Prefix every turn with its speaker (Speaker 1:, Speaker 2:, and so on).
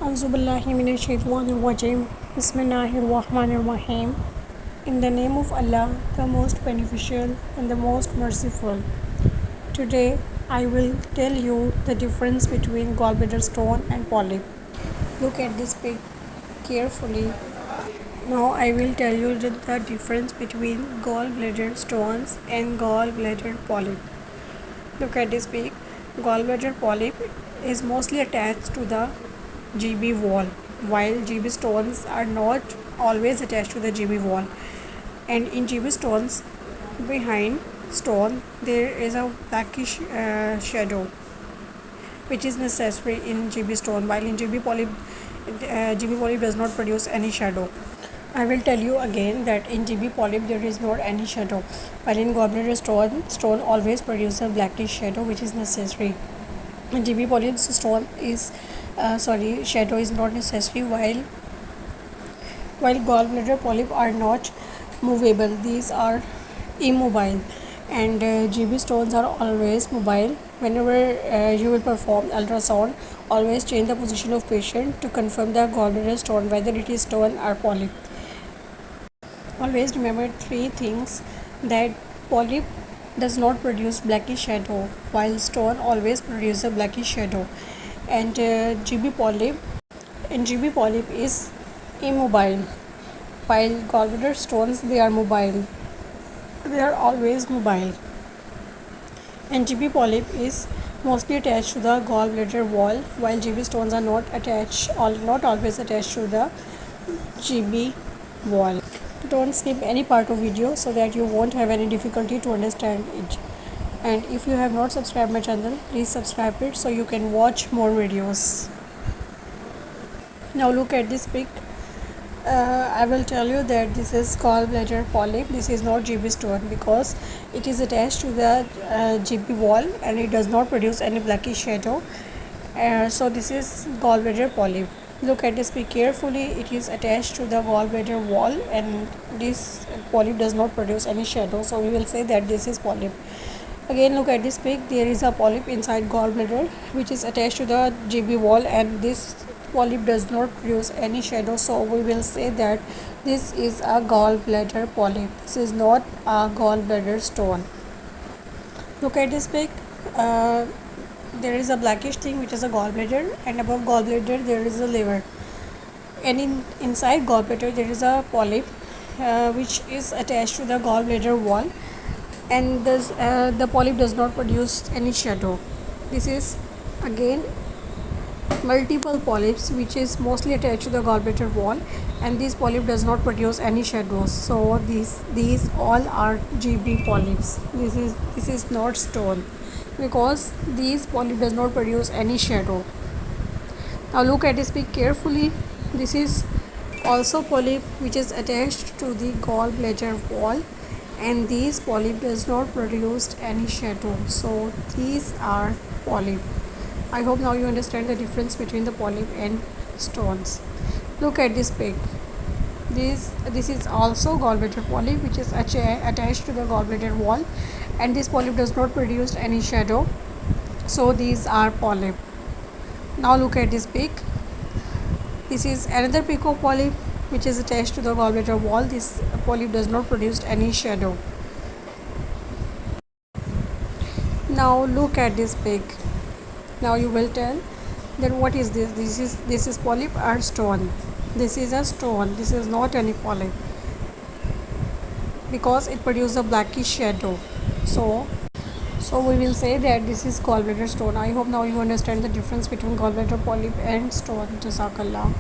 Speaker 1: Auzubillahiminash-shaytanir-rajim. Bismillahir-Rahmanir-Rahim. In the name of Allah, the most beneficial and the most merciful. Today, I will tell you the difference between gallbladder stone and polyp. Look at this pic carefully. Now, I will tell you the difference between gallbladder stones and gallbladder polyp. Look at this pic. Gallbladder polyp is mostly attached to the GB wall, while GB stones are not always attached to the GB wall. And in GB stones, behind stone, there is a blackish shadow, which is necessary in GB stone, while in GB polyp does not produce any shadow. I will tell you again that in GB polyp there is not any shadow, while in gallbladder stone always produces a blackish shadow, which is necessary. In GB polyp shadow is not necessary, while gallbladder polyp are not movable, these are immobile, and GB stones are always mobile. Whenever you will perform ultrasound, always change the position of patient to confirm the gallbladder stone, whether it is stone or polyp. Always remember three things: that polyp does not produce blackish shadow, while stone always produces a blackish shadow, and GB polyp is immobile, while gallbladder stones, they are mobile. They are always mobile, and GB polyp is mostly attached to the gallbladder wall, while GB stones are not always attached to the GB wall. Don't skip any part of video so that you won't have any difficulty to understand it. And if you have not subscribed my channel, please subscribe it so you can watch more videos. Now look at this pic. I will tell you that this is gallbladder polyp. This is not GB stone because it is attached to the GB wall and it does not produce any blackish shadow. So this is gallbladder polyp. Look at this pic carefully. It is attached to the gallbladder wall and this polyp does not produce any shadow. So we will say that this is polyp. Again, look at this pic. There is a polyp inside gallbladder which is attached to the GB wall, and this polyp does not produce any shadow. So we will say that this is a gallbladder polyp. This is not a gallbladder stone. Look at this pic. There is a blackish thing which is a gallbladder, and above gallbladder there is a liver, and inside gallbladder there is a polyp which is attached to the gallbladder wall, and the polyp does not produce any shadow. This is again multiple polyps which is mostly attached to the gallbladder wall, and this polyp does not produce any shadows. So these all are GB polyps. This is not stone because these polyp does not produce any shadow. Now look at this pic carefully. This is also polyp which is attached to the gallbladder wall, and these polyp does not produce any shadow. So these are polyp. I hope now you understand the difference between the polyp and stones. Look at this pic. This is also gallbladder polyp which is attached to the gallbladder wall, and this polyp does not produce any shadow. So these are polyp. Now look at this pic. This is another pic of polyp which is attached to the gallbladder wall. This polyp does not produce any shadow. Now look at this pic. Now you will tell then what is this? This is polyp or stone? This is a stone. This is not any polyp because it produces a blackish shadow. So we will say that this is gallbladder stone. I hope now you understand the difference between gallbladder polyp and stone. Jazakallah.